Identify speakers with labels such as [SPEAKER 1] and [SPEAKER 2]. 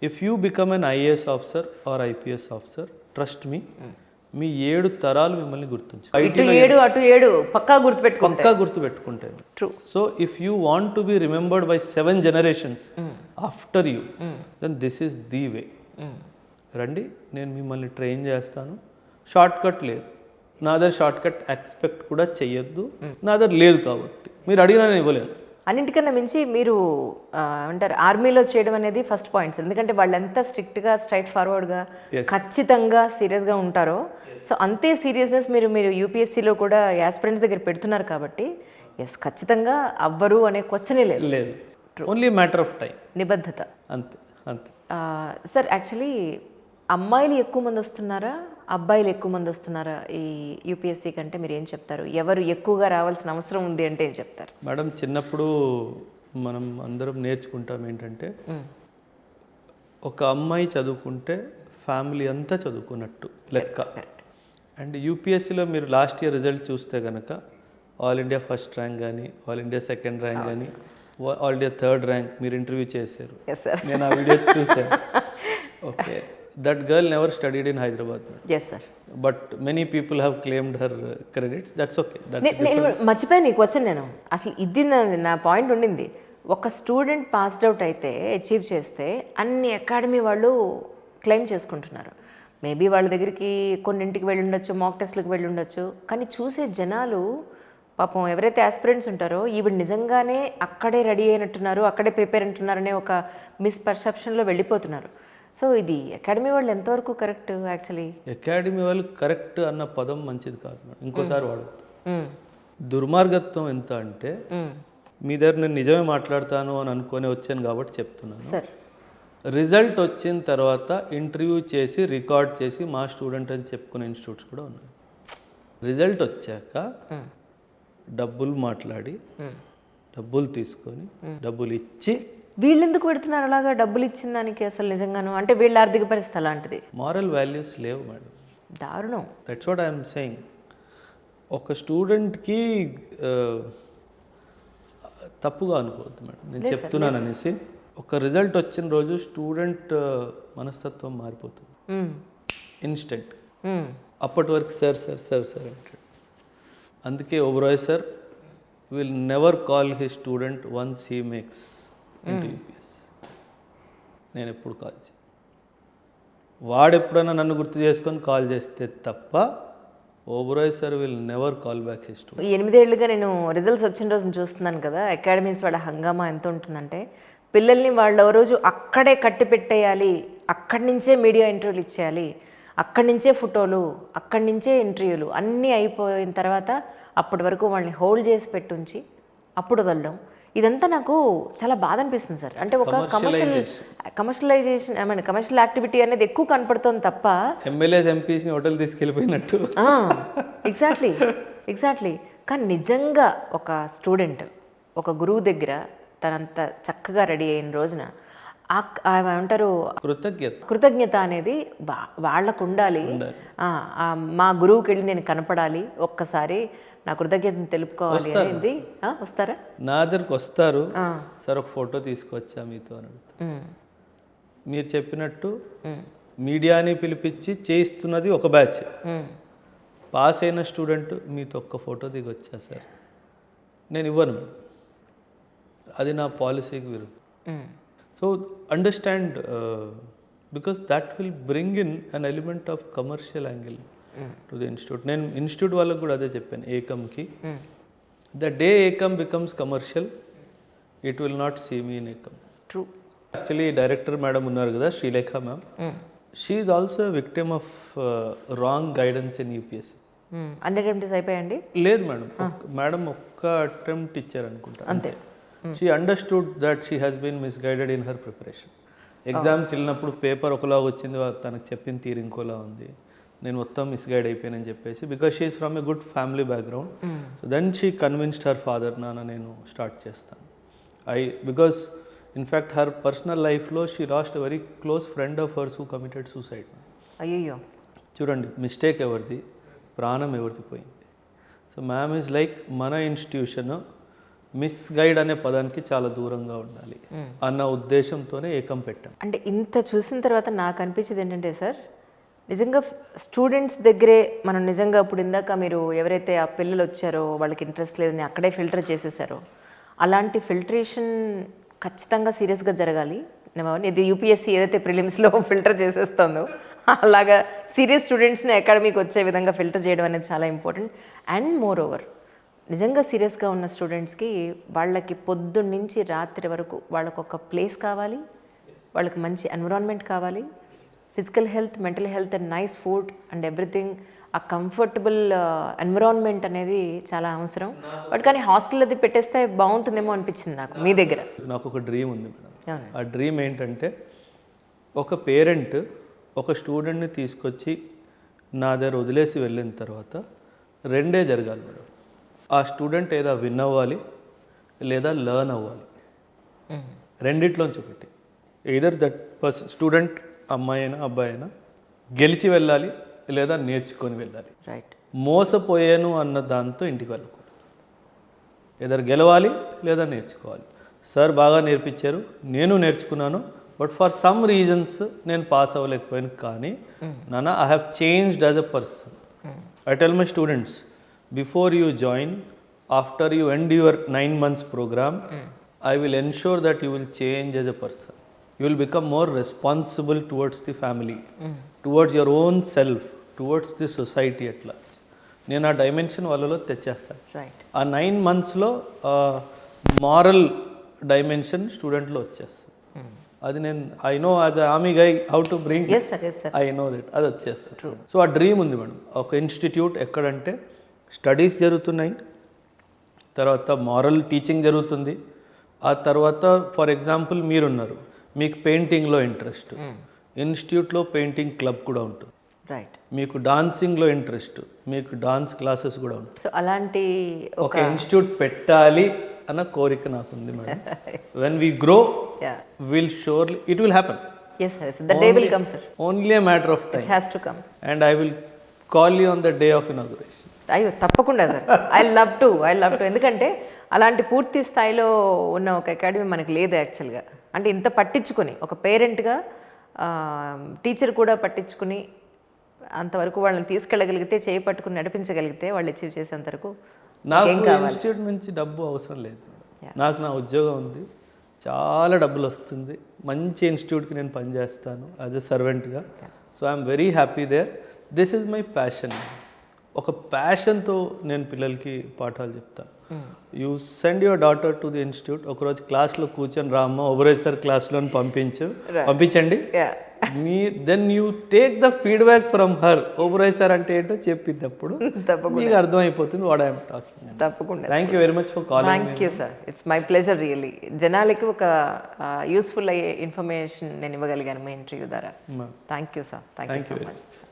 [SPEAKER 1] If you become an IAS officer or IPS officer, trust me, మీ 7 తరాలు మిమ్మల్ని గుర్తుంచారు.
[SPEAKER 2] ఇటు 7 అటు 7 పక్కా
[SPEAKER 1] గుర్తుపెట్టుకుంటారు.
[SPEAKER 2] True.
[SPEAKER 1] So if you want to be remembered by 7 generations after you, then this is the way. రండి, నేను మిమ్మల్ని ట్రైన్ చేస్తాను. షార్ట్ కట్ లేదు, నా దగ్గర షార్ట్ కట్ ఎక్స్పెక్ట్ కూడా చెయ్యొద్దు, నా దగ్గర లేదు కాబట్టి మీరు అడిగినా నేను ఇవ్వలేను.
[SPEAKER 2] అన్నింటికన్నా మించి మీరు అంటారు ఆర్మీలో చేయడం అనేది ఫస్ట్ పాయింట్స్, ఎందుకంటే వాళ్ళు ఎంత స్ట్రిక్ట్గా స్ట్రైట్ ఫార్వర్డ్గా ఖచ్చితంగా సీరియస్గా ఉంటారో, సో అంతే సీరియస్నెస్ మీరు యూపీఎస్సీలో కూడా యాస్పిరెంట్స్ దగ్గర పెడుతున్నారు కాబట్టి ఎస్ ఖచ్చితంగా అవ్వరు అనే క్వశ్చనే
[SPEAKER 1] లేదు. ఓన్లీ మ్యాటర్ ఆఫ్ టైం,
[SPEAKER 2] నిబద్ధత
[SPEAKER 1] అంతే అంతే.
[SPEAKER 2] సార్ యాక్చువల్లీ అమ్మాయిలు ఎక్కువ మంది వస్తున్నారా, అబ్బాయిలు ఎక్కువ మంది వస్తున్నారా ఈ యూపీఎస్సీ కంటే? మీరు ఏం చెప్తారు? ఎవరు ఎక్కువగా రావాల్సిన అవసరం ఉంది అంటే ఏం చెప్తారు?
[SPEAKER 1] మేడం, చిన్నప్పుడు మనం అందరం నేర్చుకుంటాం ఏంటంటే, ఒక అమ్మాయి చదువుకుంటే ఫ్యామిలీ అంతా చదువుకున్నట్టు లెక్క. అండ్ యూపీఎస్సీలో మీరు లాస్ట్ ఇయర్ రిజల్ట్ చూస్తే కనుక ఆల్ ఇండియా ఫస్ట్ ర్యాంక్ కానీ, ఆల్ ఇండియా సెకండ్ ర్యాంక్ కానీ, ఆల్ ఇండియా థర్డ్ ర్యాంక్ మీరు ఇంటర్వ్యూ చేశారు. నేను ఆ వీడియో చూసాను. Okay, that girl never studied in Hyderabad.
[SPEAKER 2] Yes sir.
[SPEAKER 1] But many people have claimed her credits. That's okay.
[SPEAKER 2] నేను మర్చిపోయాను ఈ క్వశ్చన్. నేను అసలు ఇది నా పాయింట్ ఉండింది. ఒక స్టూడెంట్ పాస్డ్ అవుట్ అయితే, అచీవ్ చేస్తే అన్ని అకాడమీ వాళ్ళు క్లెయిమ్ చేసుకుంటున్నారు. మేబీ వాళ్ళ దగ్గరికి కొన్నింటికి వెళ్ళి ఉండొచ్చు, మాక్ టెస్ట్లకు వెళ్ళి ఉండొచ్చు, కానీ చూసే జనాలు పాపం ఎవరైతే ఆస్పిరెంట్స్ ఉంటారో ఈవిడ నిజంగానే అక్కడే రెడీ అయినట్టున్నారు, అక్కడే ప్రిపేర్ అంటున్నారనే ఒక మిస్పర్సెప్షన్లో వెళ్ళిపోతున్నారు. సో ఇది అకాడమీ వాళ్ళు ఎంతవరకు కరెక్ట్? యాక్చువల్లీ
[SPEAKER 1] అకాడమీ వాళ్ళు కరెక్ట్ అన్న పదం మంచిది కాదు మేడం, ఇంకోసారి వాడద్దు. దుర్మార్గత్వం ఎంత అంటే, మీ దగ్గర నేను నిజమే మాట్లాడతాను అని అనుకొని వచ్చాను కాబట్టి చెప్తున్నాను.
[SPEAKER 2] సార్,
[SPEAKER 1] రిజల్ట్ వచ్చిన తర్వాత ఇంటర్వ్యూ చేసి రికార్డ్ చేసి మా స్టూడెంట్ అని చెప్పుకునే ఇన్స్టిట్యూట్స్ కూడా ఉన్నాయి. రిజల్ట్ వచ్చాక డబ్బులు మాట్లాడి, డబ్బులు తీసుకొని, డబ్బులు ఇచ్చి
[SPEAKER 2] వీళ్ళు ఎందుకు పెడుతున్నారు అలాగా డబ్బులు ఇచ్చిన దానికి? అసలు నిజంగాను అంటే వీళ్ళ ఆర్థిక పరిస్థితి అలాంటిది.
[SPEAKER 1] మారల్ వాల్యూస్ లేవు మేడం,
[SPEAKER 2] దారుణం.
[SPEAKER 1] That's what I'm saying. ఒక స్టూడెంట్కి తప్పుగా అనుకోవద్దు మేడం, నేను చెప్తున్నాను అనేసి. ఒక రిజల్ట్ వచ్చిన రోజు స్టూడెంట్ మనస్తత్వం మారిపోతుంది ఇన్స్టెంట్. అప్పటి వరకు సార్ సార్ సార్ సార్ అంటాడు. అందుకే Oberoi sir will never call his student once he makes into UPS. నేను ఎప్పుడు కాల్ చేయ, వాడు ఎప్పుడైనా నన్ను గుర్తు చేసుకొని కాల్ చేస్తే తప్ప Oberoi sir will never call back his student.
[SPEAKER 2] 8 ఏళ్ళుగా నేను రిజల్ట్స్ వచ్చిన రోజున చూస్తున్నాను కదా, అకాడమీస్ వాళ్ళ హంగామా ఎంత ఉంటుందంటే, పిల్లల్ని వాళ్ళు రోజు అక్కడే కట్టి పెట్టేయాలి, అక్కడి నుంచే మీడియా ఇంటర్వ్యూలు ఇచ్చేయాలి, అక్కడి నుంచే ఫోటోలు, అక్కడి నుంచే ఇంటర్వ్యూలు అన్నీ అయిపోయిన తర్వాత అప్పటి వరకు వాళ్ళని హోల్డ్ చేసి పెట్టుంచి అప్పుడు వదలడం, ఇదంతా నాకు చాలా బాధ అనిపిస్తుంది సార్. అంటే ఒక commercialisation, I mean commercial activity అనేది ఎక్కువ కనపడుతుంది తప్ప
[SPEAKER 1] ఎమ్మెల్యేస్ ఎంపీస్ని హోటల్ తీసుకెళ్ళిపోయినట్టు.
[SPEAKER 2] ఎగ్జాక్ట్లీ. కానీ నిజంగా ఒక స్టూడెంట్ ఒక గురువు దగ్గర తనంత చక్కగా రెడీ అయిన రోజున ఏమంటారు కృతజ్ఞత అనేది వాళ్ళకు ఉండాలి. మా గురువుకి వెళ్ళి నేను కనపడాలి, ఒక్కసారి నా కృతజ్ఞతను తెలుపుకోవాలి అనేది. వస్తారా?
[SPEAKER 1] నా దగ్గరకు వస్తారు సార్, ఒక ఫోటో తీసుకొచ్చా మీతో అని. మీరు చెప్పినట్టు మీడియాని పిలిపించి చేయిస్తున్నది ఒక బ్యాచ్. పాస్ అయిన స్టూడెంట్ మీతో ఒక్క ఫోటో దిగొచ్చా సార్, నేను ఇవ్వను, అది నా పాలసీకి విరుద్ధం. So understand, because that will bring in an element of commercial angle to the institute. నేను ఇన్స్టిట్యూట్ వాళ్ళకు కూడా అదే చెప్పాను, ఏకమ్కి, the day Ekam becomes commercial, it will not see me in Ekam.
[SPEAKER 2] True.
[SPEAKER 1] Actually director madam ఉన్నారు కదా, Srilekha ma'am, she is also victim of wrong guidance in UPSC.
[SPEAKER 2] అన్ని attempts అయిపోయాయండి?
[SPEAKER 1] లేదు మేడం, మేడం ఒక్క అటెంప్ట్ ఇచ్చారు అనుకుంటా, అంతే. She understood that she has been misguided in her preparation. ఎగ్జామ్కి వెళ్ళినప్పుడు పేపర్ ఒకలా వచ్చింది, తనకు చెప్పిన తీరు ఇంకోలా ఉంది, నేను మొత్తం మిస్గైడ్ అయిపోయానని చెప్పేసి, because she is from a good family background. So then she convinced her father, నాన్న నేను స్టార్ట్ చేస్తాను. బికాస్ ఇన్ఫ్యాక్ట్ హర్ పర్సనల్ లైఫ్లో she lost very close friend of hers who committed suicide.
[SPEAKER 2] అయ్యో
[SPEAKER 1] చూడండి, మిస్టేక్ ఎవరిది, ప్రాణం ఎవరిది పోయింది. సో మ్యామ్ ఈజ్ లైక్ మన ఇన్స్టిట్యూషన్ మిస్గైడ్ అనే పదానికి చాలా దూరంగా ఉండాలి అన్న ఉద్దేశంతోనే ఏకం పెట్టాం.
[SPEAKER 2] అంటే ఇంత చూసిన తర్వాత నాకు అనిపించేది ఏంటంటే సార్, నిజంగా స్టూడెంట్స్ దగ్గరే మనం నిజంగా ఇప్పుడు ఇందాక మీరు ఎవరైతే ఆ పిల్లలు వచ్చారో వాళ్ళకి ఇంట్రెస్ట్ లేదని అక్కడే ఫిల్టర్ చేసేసారో, అలాంటి ఫిల్టరేషన్ ఖచ్చితంగా సీరియస్గా జరగాలి. ఇది యూపీఎస్సీ ఏదైతే ప్రిలిమ్స్లో ఫిల్టర్ చేసేస్తుందో అలాగా సీరియస్ స్టూడెంట్స్ని అకాడమీకి వచ్చే విధంగా ఫిల్టర్ చేయడం అనేది చాలా ఇంపార్టెంట్. అండ్ మోర్ ఓవర్ నిజంగా సీరియస్గా ఉన్న స్టూడెంట్స్కి వాళ్ళకి పొద్దున్న నుంచి రాత్రి వరకు వాళ్ళకు ఒక ప్లేస్ కావాలి, వాళ్ళకి మంచి ఎన్విరాన్మెంట్ కావాలి, physical health, mental health and nice food and everything. ఆ కంఫర్టబుల్ ఎన్విరాన్మెంట్ అనేది చాలా అవసరం. బట్ కానీ హాస్టల్ అది పెట్టేస్తే బాగుంటుందేమో అనిపించింది నాకు మీ దగ్గర.
[SPEAKER 1] నాకు ఒక డ్రీమ్ ఉంది మేడం.
[SPEAKER 2] అవును.
[SPEAKER 1] ఆ డ్రీమ్ ఏంటంటే ఒక పేరెంట్ ఒక స్టూడెంట్ని తీసుకొచ్చి నా దగ్గర వదిలేసి వెళ్ళిన తర్వాత రెండే జరగాలి మేడం. ఆ స్టూడెంట్ ఏదో విన్ అవ్వాలి లేదా లర్న్ అవ్వాలి, రెండిట్లోంచి ఒకటి. ఎయిదర్ దట్ పర్సన్ స్టూడెంట్ అమ్మాయి అయినా అబ్బాయి అయినా గెలిచి వెళ్ళాలి లేదా నేర్చుకొని వెళ్ళాలి.
[SPEAKER 2] రైట్.
[SPEAKER 1] మోసపోయాను అన్న దాంతో ఇంటికి వెళ్ళకూడదు. ఎదర్ గెలవాలి లేదా నేర్చుకోవాలి. సార్ బాగా నేర్పించారు, నేను నేర్చుకున్నాను, బట్ ఫర్ సమ్ రీజన్స్ నేను పాస్ అవ్వలేకపోయాను. కానీ నాన్న I have changed as a person. I tell my students, before you join, after you end your 9 months program, I will ensure that you will change as a person. You will become more responsible towards the family, towards your own self, towards the society at large. నేను ఆ dimension వాళ్ళలో తెచ్చేస్తాను.
[SPEAKER 2] Right.
[SPEAKER 1] ఆ 9 monthsలో moral dimension స్టూడెంట్లో వచ్చేస్తుంది. అది నేను I know as a army guy how to bring,
[SPEAKER 2] yes sir, yes sir.
[SPEAKER 1] I know that అది వచ్చేస్తుంది. So ఆ డ్రీమ్ ఉంది మేడం. ఒక ఇన్స్టిట్యూట్ ఎక్కడంటే స్టడీస్ జరుగుతున్నాయి, తర్వాత మారల్ టీచింగ్ జరుగుతుంది, ఆ తర్వాత ఫర్ ఎగ్జాంపుల్ మీరున్నారు, మీకు పెయింటింగ్లో ఇంట్రెస్ట్, ఇన్స్టిట్యూట్లో పెయింటింగ్ క్లబ్ కూడా ఉంటుంది.
[SPEAKER 2] రైట్.
[SPEAKER 1] మీకు డాన్సింగ్లో ఇంట్రెస్ట్, మీకు డాన్స్ క్లాసెస్ కూడా ఉంటాయి.
[SPEAKER 2] సో అలాంటి
[SPEAKER 1] ఒక ఇన్స్టిట్యూట్ పెట్టాలి అన్న కోరిక నాకుంది madam. When we grow will surely it will happen.
[SPEAKER 2] Yes sir, the day will come sir.
[SPEAKER 1] Only a matter of time.
[SPEAKER 2] It has to come.
[SPEAKER 1] And I will call you on the day of inauguration.
[SPEAKER 2] అయ్యో తప్పకుండా sir, I love to. ఎందుకంటే అలాంటి పూర్తి స్థాయిలో ఉన్న ఒక academy మనకు లేదు యాక్చువల్గా. అంటే ఇంత పట్టించుకొని ఒక పేరెంట్గా టీచర్ కూడా పట్టించుకుని అంతవరకు వాళ్ళని తీసుకెళ్ళగలిగితే, చేయి పట్టుకుని నడిపించగలిగితే వాళ్ళు అచీవ్ చేసేంత వరకు
[SPEAKER 1] నాకు ఇన్స్టిట్యూట్ నుంచి డబ్బు అవసరం లేదు. నాకు నా ఉద్యోగం ఉంది, చాలా డబ్బులు వస్తుంది, మంచి ఇన్స్టిట్యూట్కి నేను పనిచేస్తాను యాజ్ ఎ సర్వెంట్గా. So I'm very happy there. This is my passion. ఒక ప్యాషన్తో నేను పిల్లలకి పాఠాలు చెప్తాను. You send your daughter to the institute. ఒకరోజు క్లాస్లో కూర్చొని రామ్మ ఓబరాయ్ సార్ క్లాస్లో పంపించండి. Then you take the feedback from her. Oberoi sir అంటే ఏంటో చెప్పినప్పుడు మీకు అర్థమైపోతుంది వాట్ ఐఎమ్ టాకింగ్.
[SPEAKER 2] తప్పకుండా.
[SPEAKER 1] Thank you very much for calling.
[SPEAKER 2] Thank you sir, it's my pleasure really. జనాలకి ఒక యూస్ఫుల్ అయ్యే ఇన్ఫర్మేషన్ నేను ఇవ్వగలిగాను మీ ఇంటర్వ్యూ ద్వారా. Thank you sir, thank you so much.